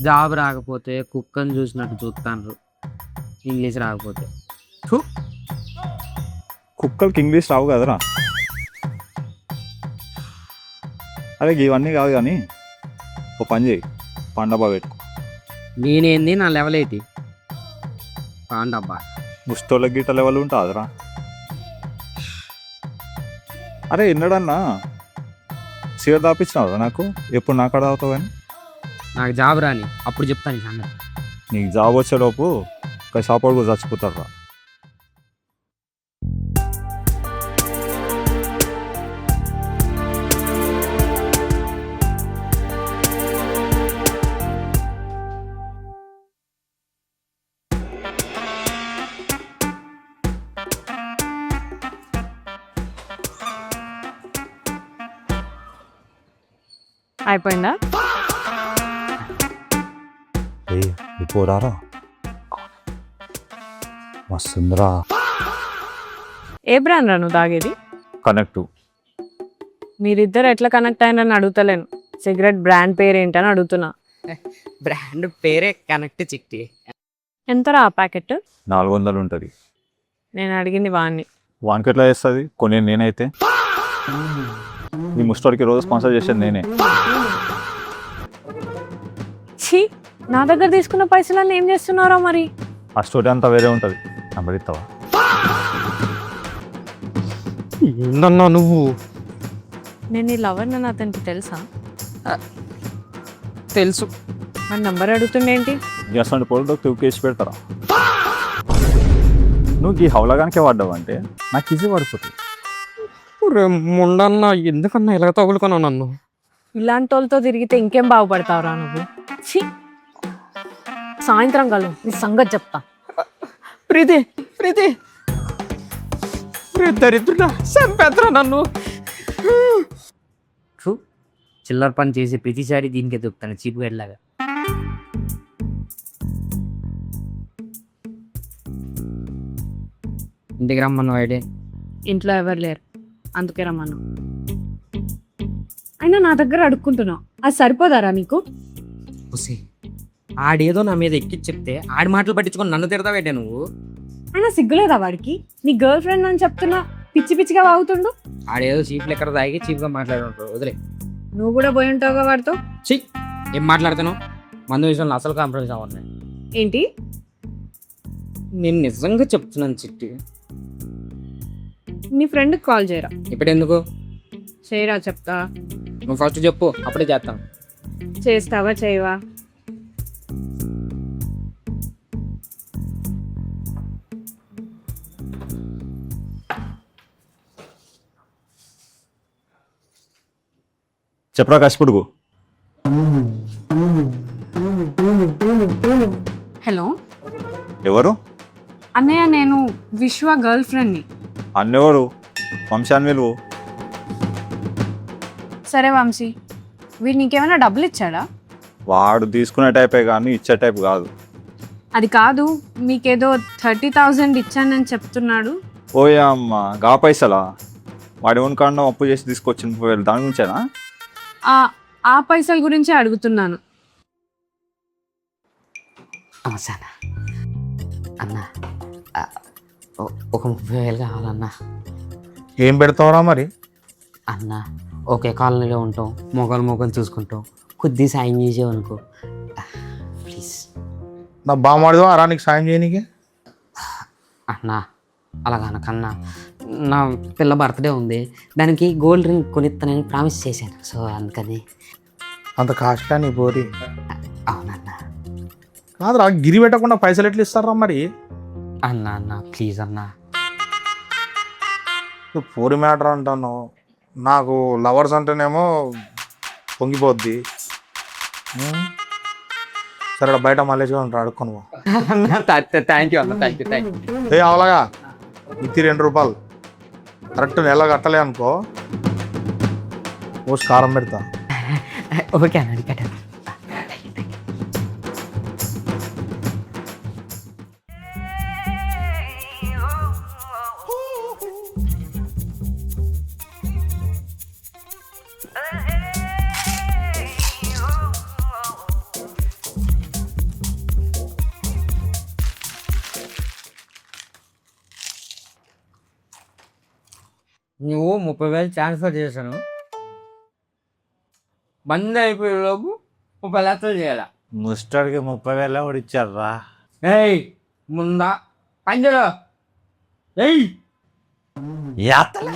Job రాకపోతే కుక్కని చూసినట్టు చూస్తాను, ఇంగ్లీష్ రాకపోతే. ఫు, కుక్కలకి ఇంగ్లీష్ రావు కదరా. అదే ఇవన్నీ కాదు కానీ ఒక పని చేయి, పండబ్బా పెట్టుకో. నేనేంది నా లెవెల్ ఏంటి? పాండబ్బా ముష్టోళ్ళ గీట లెవెల్ ఉంటుందిరా. అరే ఎన్నడన్నా సీర దాపించినావు నాకు, ఎప్పుడు నా కాడ అవుతావు కానీ. నాకు జాబ్ రాని అప్పుడు చెప్తాను ఈ సంగతి. నీకు జాబ్ వచ్చేలోపు ఒక షాపోడు కూడా చచ్చిపోతారు రా. అయిపోయిందా? పోరారా మస్తుందిరా. ఏ బ్రాండ్ రా నువ్వు తాగేది? కనెక్ట్. మీరిద్దరు ఎట్లా కనెక్ట్ అయినని అడుగుతలేను, సిగరెట్ బ్రాండ్ పేరు ఏంటని అడుగుతున్నా. బ్రాండ్ పేరే కనెక్ట్ చిక్కి. ఎంతరా ఆ ప్యాకెట్? 400 ఉంటుంది. నేను అడిగింది వాడిని. వానికి ఎట్లా చేస్తుంది కొన్ని నేనైతే. ఈ ముస్టోర్కి రోజు స్పాన్సర్ చేసేది నేనే. ఛీ, నా దగ్గర తీసుకున్న పైసలన్నీ ఏం చేస్తున్నారో మరి? ఆ స్టోరీ అంతా వేరే ఉంటుంది, నమ్మడిస్తావా? ఏందన్నా నువ్వు? నేను ఈ లవర్ నన్ను అతనికి తెలుసా? తెలుసు. మన నంబర్ అడుగుతుండేంటి? అసలు పొలంలో తూకేసి పెడతారా? నువ్వు ఈ హౌలగానికే వాడ్డావంటే నాకు ఈజీ పడిపోతుంది. ముండన్నా ఎందుకన్నా ఇలా తగులుకున్నావు నన్ను? ఇలాంటి వాళ్ళతో తిరిగితే ఇంకేం బాగుపడతావురా నువ్వు. ఛీ, సాయంత్రం కలు నీ సంగతి చెప్తా. ప్రీతి ప్రీతి దరిద్రుడా చంపేద్దరా నన్ను. చిల్లర పని చేసి ప్రతిసారి దీనికే దొరుకుతాను చీప్ గడ్లాగా. ఇంటికి రమ్మను ఐడే. ఇంట్లో ఎవరు లేరు, అందుకే రమ్మను. అయినా నా దగ్గర అడుక్కుంటున్నావు, అది సరిపోదారా నీకు? ఆడేదో నా మీద ఎక్కి చెప్తే ఆడి మాటలు పట్టించుకొని నన్ను తిడతావేటే నువ్వు? అయినా సిగ్గులేదా వాడికి? నీ గర్ల్ ఫ్రెండ్ అని చెప్తున్నా పిచ్చి పిచ్చిగా వాగుతుండు. ఆడేదో చీప్ లెక్కర తాగి చీప్గా మాట్లాడుంటాడు, వదిలే. నువ్వు కూడా పోయి ఉంటావుగా వాడితో. చీ, ఏం మాట్లాడుతాను? మందు విషయంలో అసలు కాంప్రమైజ్ అవ్వను. ఏంటి? నేను నిజంగా చెప్తున్నాను చిట్టి. నీ ఫ్రెండ్కి కాల్ చేయరా? ఇప్పుడు ఎందుకు? చేయరా చెప్తా. నువ్వు ఫస్ట్ చెప్పు, అప్పుడే చేస్తాను. చేస్తావా చేయవా? చెప్పరా కసిపుడుగు. హలో ఎవరు? అన్నయ్య, నేను విశ్వ గర్ల్ ఫ్రెండ్ని. అన్నెవరు? వంశాన్ని విలువ. సరే వంశీ, వీడు నీకేమైనా డబ్బులు ఇచ్చాడా? వాడు తీసుకునే టైపే కానీ ఇచ్చే టైప్ కాదు. అది కాదు, మీకేదో 30,000 ఇచ్చానని చెప్తున్నాడు. ఓయే అమ్మ, గా పైసలా? వాడి ఓన్ కాండం అప్పు చేసి తీసుకొచ్చిన దాని గురించేనా? ఆ పైసల గురించే అడుగుతున్నాను. సరే అన్న, ఒక 30,000 కావాలన్నా. ఏం పెడతావురా మరి? అన్న, ఒకే కాలనీలో ఉంటాం, మొగలు చూసుకుంటాం, కొద్ది సాయం చేసేవనుకో ప్లీజ్. నా బామాడిదో అరా నీకు సాయం చేయనీకి? అన్న అలాగనకన్నా, నా పిల్ల బర్త్డే ఉంది, దానికి గోల్డ్ రింగ్ కొనిస్తానని ప్రామిస్ చేశాను, సో అందుకని. అంత కాస్ట్లా నీ పోరి? అవునన్న. కాదురా, గిరి పెట్టకుండా పైసలు ఎట్లా ఇస్తారా మరి? అన్న ప్లీజ్ అన్న. నువ్వు పోరి మ్యాటర్ అంటాను, నాకు లవర్స్ అంటేనేమో పొంగిపోద్ది. సరే బయట మళ్ళీ ఉంటా, అడుక్కొని. థ్యాంక్ యూ అన్న, థ్యాంక్ యూ. ఏ అవలాగా ఇచ్చి 2 రూపాయలు కరెక్ట్ నెల కట్టలే అనుకో, ఓసి కారం పెడతా. ఓకే అన్న, కట్టాను. నువ్వు 30,000 ట్రాన్స్ఫర్ చేశాను, బంద్ అయిపోయేలోపు 30 లక్షలు చేయాలా? ముస్టర్కి 30,000 కూడా ఇచ్చారా? ఏయ్ ముందా పంజలో ఏయ్ యాతలే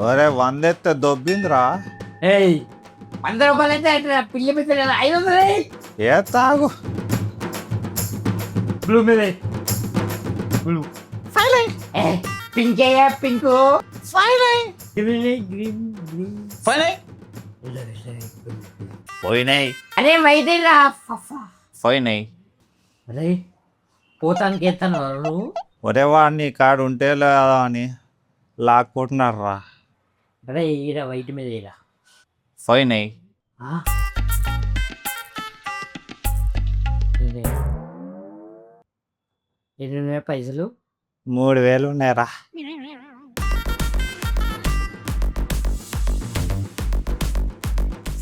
ఒరే 100 ఎత్తే దొబ్బిందిరా. ఏయ్ 100 రూపాయలు అయితే అయితే పిల్లి మీద 500 ఏ తాగు బ్లూ మీద బ్లూ పింక్ అయ్యా పింక్ గ్రీన్ గ్రీన్ గ్రీన్ పోయినాయి అరే వైదే రా పోయినాయి. అరే పోతానికి ఎత్తాను నువ్వు. ఒరే వాడిని కాడు ఉంటే లేదా అని లాక్కుంటున్నారా. అరే ఈరా వైట్ మీద ఈరా పోయినాయి. ఎన్ని పైసలు? 3,000 ఉన్నాయరా.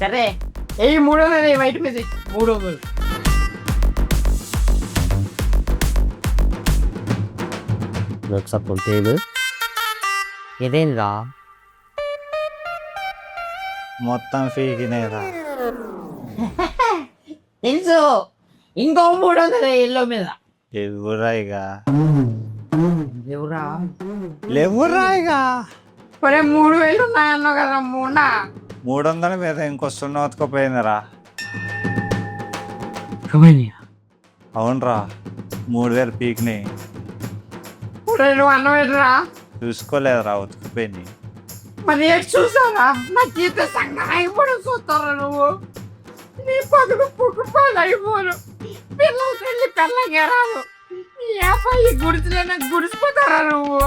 సరే ఏ 300 వైట్ మీద 300. ఇదేందా మొత్తం ఫీకినేరా. తెలుసు ఇంకో 300 ఎల్లో మీద ఎవరా ఇక ఎవరా లేవురా ఇక. ఒరే 3,000 ఉన్నాయన్నావు కదా 300 మీద ఇంకో 0 ఉతకపోయిందిరా. అవునరా 3,000 పీక్ని నువ్వు అన్నం ఏంట్రా? చూసుకోలేదురా ఉతకపోయింది. మరి ఏడు చూసారా నా జీవిత సంఘం అయిపోవడం చూస్తారా నువ్వు? నీ పదులు పుట్టుపాలు అయిపోను పిల్లలు తల్లి పిల్లగా రాదు నీ అబ్బాయి గుడిసిలేనా గుడిసిపోతారా నువ్వు?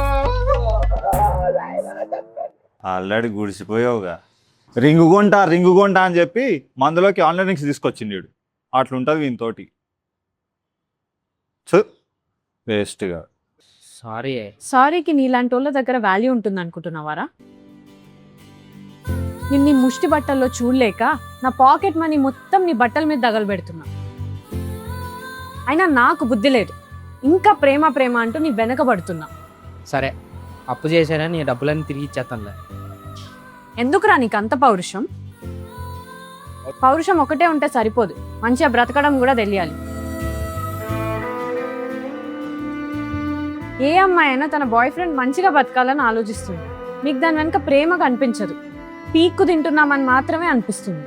ఆల్రెడీ గుడిసిపోయావుగా. రింగు కొంటా అని చెప్పి మందులోకి ఆన్లైన్ రింగ్స్ తీసుకొచ్చింది వీడు. అట్లుంటుంది వీనితోటి. వేస్ట్గా. సారీకి నీలాంటి వాళ్ళ దగ్గర వాల్యూ ఉంటుంది అనుకుంటున్నావారా? నిన్ను ముష్టి బట్టల్లో చూడలేక నా పాకెట్ మనీ మొత్తం నీ బట్టల మీద తగలబెడుతున్నా. అయినా నాకు బుద్ధి లేదు, ఇంకా ప్రేమ ప్రేమ అంటూ నీ వెనకబడుతున్నా. సరే అప్పు చేశారా, నీ డబ్బులన్నీ తిరిగి ఇచ్చేస్తానులే. ఎందుకురా నీకు అంత పౌరుషం? పౌరుషం ఒకటే ఉంటే సరిపోదు, మంచిగా బ్రతకడం కూడా తెలియాలి. ఏ అమ్మాయి అయినా తన బాయ్ ఫ్రెండ్ మంచిగా బతకాలని ఆలోచిస్తుంది. మీకు దాని వెనక ప్రేమ కనిపించదు, పీక్కు తింటున్నామని మాత్రమే అనిపిస్తుంది.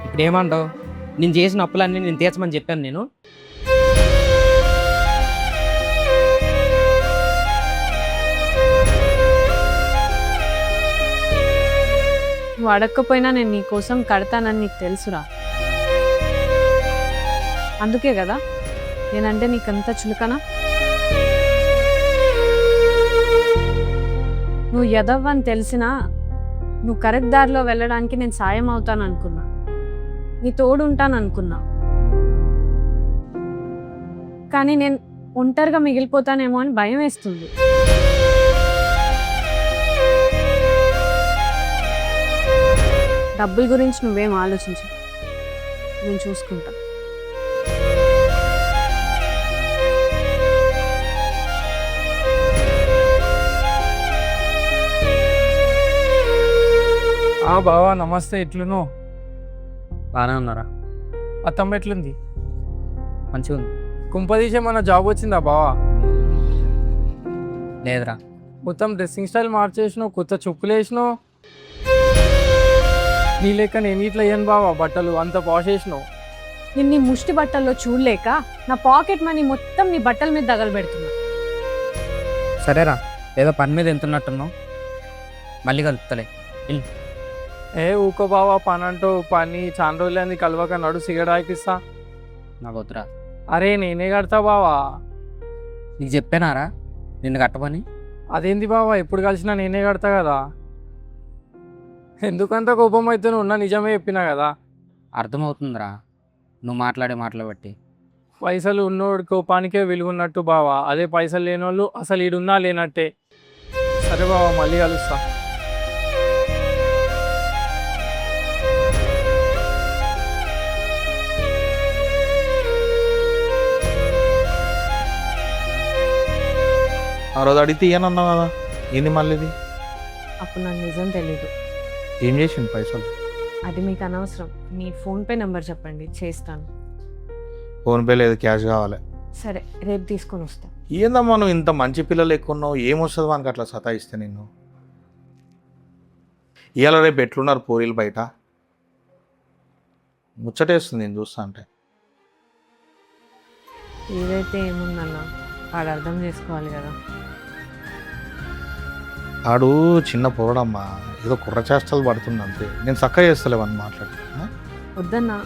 ఇప్పుడు ఏమంటావు? నేను చేసిన అప్పులన్నీ నేను తీర్చమని చెప్పాను నేను. నువ్వు అడగకపోయినా నేను నీ కోసం కడతానని నీకు తెలుసురా. అందుకే కదా నేనంటే నీకంత చులకనా? నువ్వు ఎదవ్వని తెలిసినా నువ్వు కరెక్ట్ దారిలో వెళ్ళడానికి నేను సాయం అవుతాను అనుకున్నా, నీ తోడు ఉంటాను అనుకున్నా. కానీ నేను ఒంటరిగా మిగిలిపోతానేమో అని భయం వేస్తుంది. డబ్బుల గురించి నువ్వేం ఆలోచించు, నేను చూసుకుంటా. బావా నమస్తే, ఎట్లును? బాగానే ఉన్నారా? అత్తమ్మ ఎట్లుంది? మంచిగా ఉంది. కుంపదీసే మన జాబ్ వచ్చిందా బావా? లేదురా. మొత్తం డ్రెస్సింగ్ స్టైల్ మార్చేసినావు, కొత్త చెప్పులు వేసినావు. నీ లెక్క నేను ఇట్లా అయ్యాను బావా, బట్టలు అంత పాష్ వేసినావు. నిన్ను ముష్టి బట్టల్లో చూడలేక నా పాకెట్ మనీ మొత్తం నీ బట్టల మీద తగలబెడుతున్నా. సరేరా, ఏదో పని మీద ఎంతున్నట్టున్నావు, మళ్ళీ కలుపుతలే. ఊకో బావా, పని అంటూ పని చాలా రోజులైంది కలవక, నడు సిగరెట్ ఆకిస్తా. నాకు వద్దురా. అరే నేనే కడతా బావా. నీకు చెప్పానారా నిన్ను కట్టమని? అదేంది బావా, ఎప్పుడు కలిసినా నేనే కడతా కదా. ఎందుకంత కోపం అయితే నువ్వు ఉన్న నిజమే చెప్పినా కదా. అర్థమవుతుందిరా నువ్వు మాట్లాడే మాటలు బట్టి. పైసలు ఉన్నోడు కోపానికే విలువన్నట్టు బావా, అదే పైసలు లేనోళ్ళు అసలు ఈడున్నా లేనట్టే. సరే బావా, మళ్ళీ కలుస్తా. ఆ రోజు అడిగితే ఇయ్యనన్నావు కదా, ఏంది మళ్ళీ ఇది? అప్పుడు నాకు నిజం తెలీదు. ఏం చేసింది పైసలు? అది మీకు అనవసరం. మీ ఫోన్పే నెంబర్ చెప్పండి, చేస్తాను. ఫోన్పే లేదు, క్యాష్ కావాలి. సరే, రేపు తీసుకొని వస్తా. ఏందమ్మా నువ్వు ఇంత మంచి పిల్లలు ఎక్కువ ఉన్నావు, ఏమొస్తుంది మనకి అట్లా సతాయిస్తే నిన్ను? ఇవాళ రేపు ఎట్లున్నారు పోరీలు బయట? ముచ్చటేస్తుంది నేను చూస్తా అంటే. ఏదైతే ఏముందన్నా, వాడు అర్థం చేసుకోవాలి కదా. ఆడు చిన్న పోరడమ్మా, ఏదో కుర్ర చేష్టలు పడుతుంది అంతే. నేను చక్కగా చేస్తలేవని మాట్లాడు. వద్దన్నా,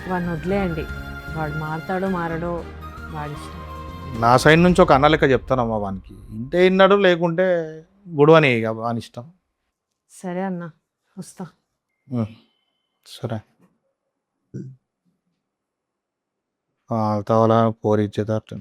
వాడిని వదిలేయండి. వాడు మారతాడో మారడో వాడి ఇష్టం. నా సైడ్ నుంచి ఒక అన్న లెక్క చెప్తానమ్మా వానికి. ఇంటే విన్నాడు, లేకుంటే గుడవని ఇక వాని ఇష్టం. సరే అన్న, వస్తా. సరే తవలా పోరి ఇచ్చేదారు.